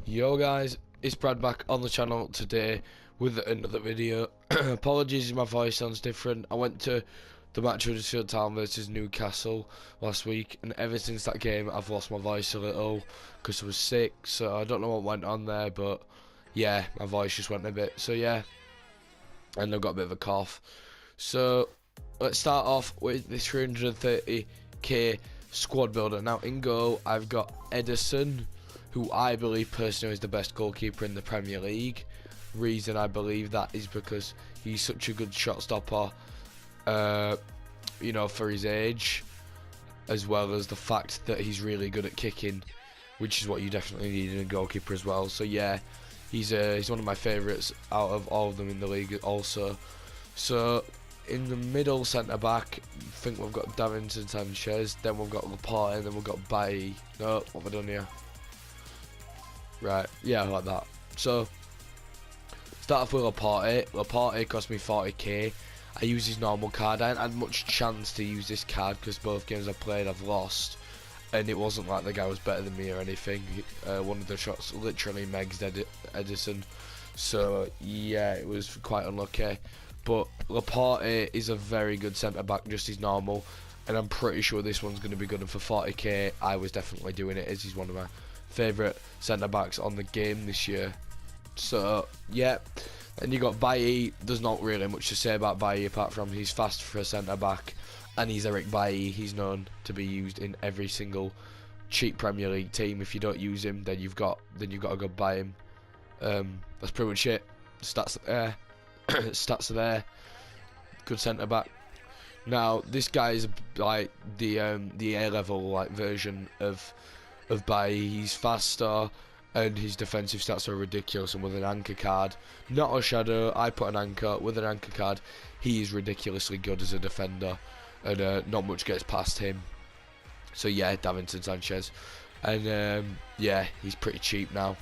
Yo guys, it's Brad back on the channel today with another video. Apologies if my voice sounds different. I went to the match of Huddersfield Town versus Newcastle last week, and ever since that game I've lost my voice a little because I was sick, so I don't know what went on there, but yeah, my voice just went a bit, so yeah, and I've got a bit of a cough. So let's start off with this 330k squad builder. Now in goal I've got Edison, who I believe personally is the best goalkeeper in the Premier League. Reason I believe that is because he's such a good shot stopper, you know, for his age, as well as the fact that he's really good at kicking, which is what you definitely need in a goalkeeper as well. So yeah, he's one of my favourites out of all of them in the league also. So in the middle centre back, I think we've got Davinson Sanchez, then we've got Laporte, and then we've got Bailly. No, what have I done here? Right, yeah, like that. So start off with Laporte. Laporte cost me 40k. I used his normal card. I hadn't had much chance to use this card because both games I've played I've lost, and it wasn't like the guy was better than me or anything. One of the shots literally megs Edison, so yeah, it was quite unlucky. But Laporte is a very good centre back, just his normal, and I'm pretty sure this one's going to be good. And for 40k, I was definitely doing it, as he's one of my favourite centre backs on the game this year. So yeah, and you got Bailly. There's not really much to say about Bailly apart from he's fast for a centre back, and he's Eric Bailly. He's known to be used in every single cheap Premier League team. If you don't use him, then you've got to go buy him. That's pretty much it. Stats are there. Stats are there. Good centre back. Now this guy is like the A level like version of Bailly. He's faster, and his defensive stats are ridiculous, and with an anchor card, not a shadow, I put an anchor, with an anchor card he is ridiculously good as a defender, and not much gets past him. So yeah, Davinson Sanchez, and yeah, he's pretty cheap now.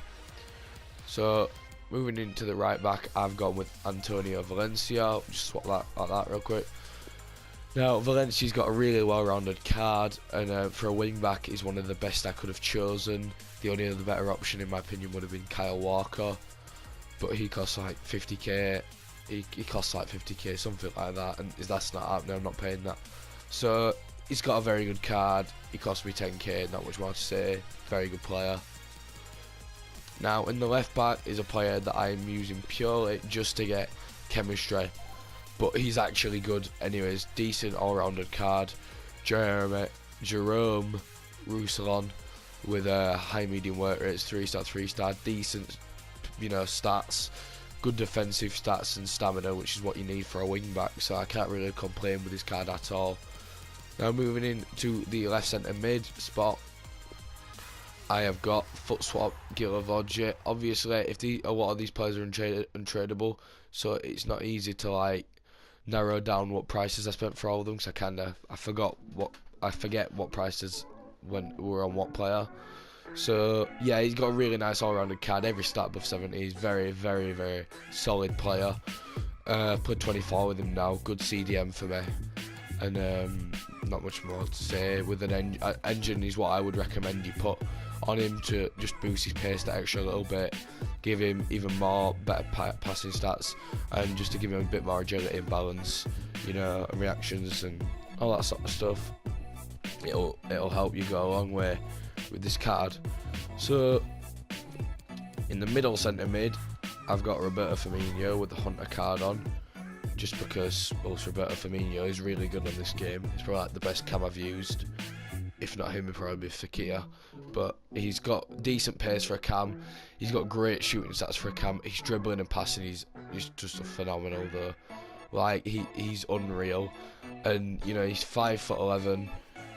So moving into the right back, I've gone with Antonio Valencia. Just swap that like that real quick. Now Valencia's got a really well-rounded card, and for a wing back is one of the best I could have chosen. The only other better option in my opinion would have been Kyle Walker, but he costs like 50k. He costs like 50k, something like that, and that's not happening. I'm not paying that. So he's got a very good card. He cost me 10k. Not much more to say. Very good player. Now in the left back is a player that I'm using purely just to get chemistry, but he's actually good anyways. Decent all-rounded card. Jerome Roussillon with a high medium work rate, 3-star, decent, you know, stats, good defensive stats and stamina, which is what you need for a wing back, so I can't really complain with this card at all. Now moving into the left centre mid spot, I have got Fut swap Guilavogui. Obviously, if a lot of these players are untradeable, so it's not easy to like narrow down what prices I spent for all of them, because I forget what prices when we were on what player. So yeah, he's got a really nice all-rounded card. Every stat above 70. He's very, very, very solid player. Played 24 with him now. Good CDM for me, and not much more to say. With an engine is what I would recommend you put on him to just boost his pace that extra little bit, give him even more better passing stats, and just to give him a bit more agility and balance, you know, and reactions and all that sort of stuff. It'll help you go a long way with this card. So in the middle centre mid, I've got Roberto Firmino with the Hunter card on, just because Roberto Firmino is really good on this game. He's probably like the best cam I've used. If not him, it'd probably be Fekir. But he's got decent pace for a cam. He's got great shooting stats for a cam. His dribbling and passing is just phenomenal though. Like he's unreal. And you know, he's 5'11",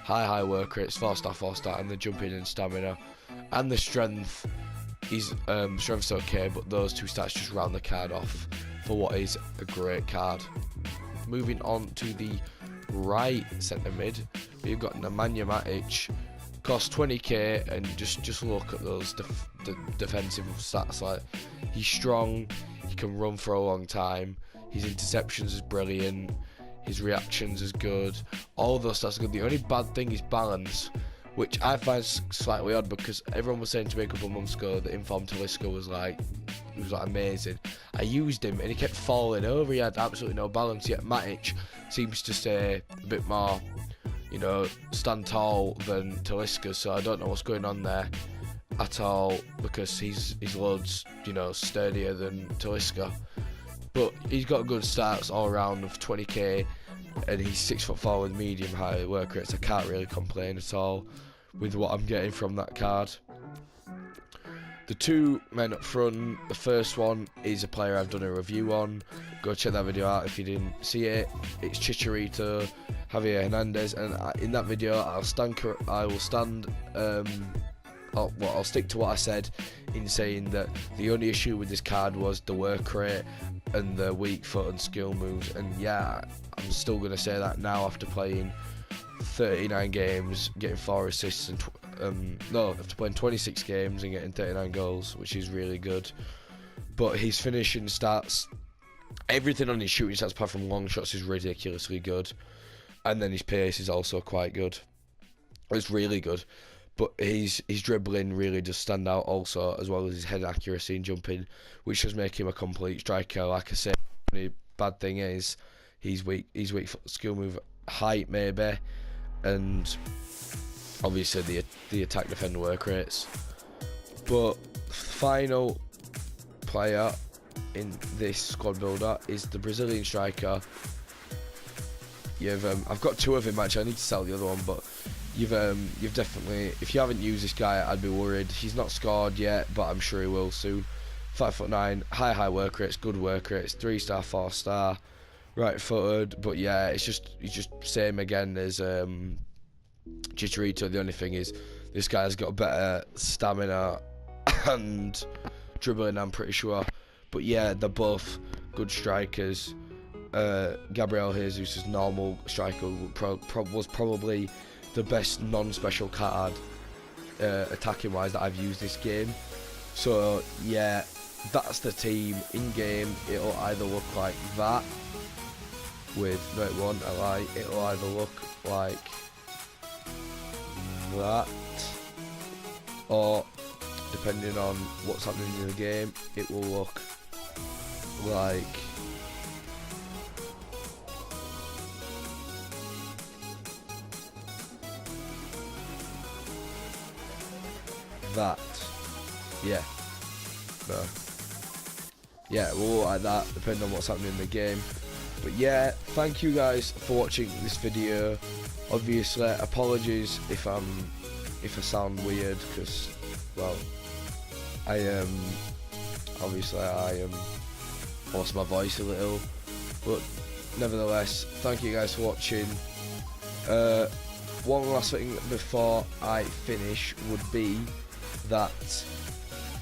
high work rates, 4-star, and the jumping and stamina, and the strength. His strength's okay, but those two stats just round the card off for what is a great card. Moving on to the right centre mid, we've got Nemanja Matic, cost 20k, and just look at those defensive stats. Like, he's strong, he can run for a long time, his interceptions is brilliant, his reactions is good, all those stats are good. The only bad thing is balance, which I find slightly odd because everyone was saying to me a couple of months ago that Informed Talisca was like amazing. I used him and he kept falling over. He had absolutely no balance. Yet Matic seems to stay a bit more, you know, stand tall than Talisca. So I don't know what's going on there at all, because he's loads, you know, sturdier than Talisca. But he's got good stats all around of 20k, and he's 6'4" with medium high work rates. I can't really complain at all with what I'm getting from that card. The two men up front, the first one is a player I've done a review on. Go check that video out if you didn't see it. It's Chicharito, Javier Hernandez, and in that video I'll stick to what I said in saying that the only issue with this card was the work rate and the weak foot and skill moves, and yeah, I'm still going to say that now after playing 39 games, getting 4 assists, and after playing 26 games and getting 39 goals, which is really good. But his finishing stats, everything on his shooting stats apart from long shots is ridiculously good, and then his pace is also quite good. It's really good. But his dribbling really does stand out also, as well as his head accuracy and jumping, which does make him a complete striker. Like I say, the only bad thing is he's weak for skill move, height maybe, and obviously the attack defend work rates. But final player in this squad builder is the Brazilian striker. I've got 2 of him actually. I need to sell the other one, but you've definitely, if you haven't used this guy, I'd be worried. He's not scored yet, but I'm sure he will soon. 5'9", high work rates, good work rates, 3-star, 4-star, right-footed. But yeah, he's just same again as Chicharito. The only thing is this guy's got better stamina and dribbling, I'm pretty sure. But yeah, they're both good strikers. Gabriel Jesus' normal striker was probably the best non-special card attacking wise that I've used this game. So yeah, that's the team. In game it'll either look like that with it'll either look like that, or depending on what's happening in the game, it will look like that. Yeah, no, yeah, we'll look like that depending on what's happening in the game. But yeah, thank you guys for watching this video. Obviously, apologies if I sound weird, because, well, I lost my voice a little, but nevertheless, thank you guys for watching. One last thing before I finish would be that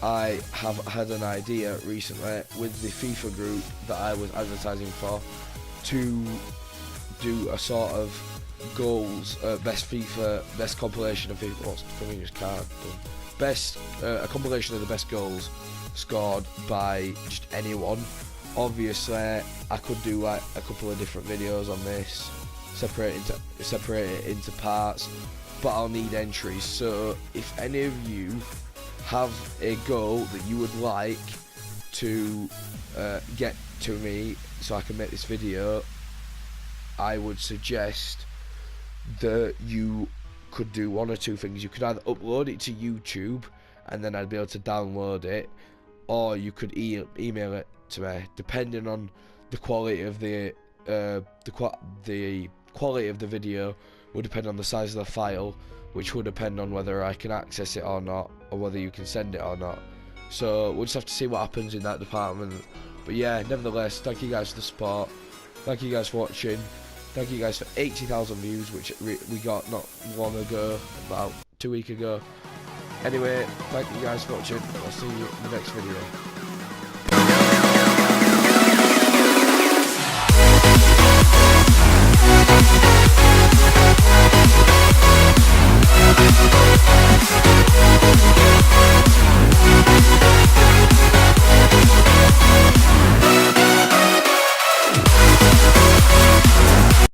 I have had an idea recently with the FIFA group that I was advertising for to do a sort of goals, best compilation of FIFA, a compilation of the best goals scored by just anyone. Obviously, I could do like a couple of different videos on this, separate it into parts, but I'll need entries. So if any of you have a goal that you would like to get to me so I can make this video, I would suggest that you could do one or two things. You could either upload it to YouTube and then I'd be able to download it, or you could email it to me. Depending on the quality of the quality of the video will depend on the size of the file, which will depend on whether I can access it or not, or whether you can send it or not. So we'll just have to see what happens in that department. But yeah, nevertheless, thank you guys for the support. Thank you guys for watching. Thank you guys for 80,000 views, which we got not long ago, about 2 weeks ago. Anyway, thank you guys for watching. I'll see you in the next video.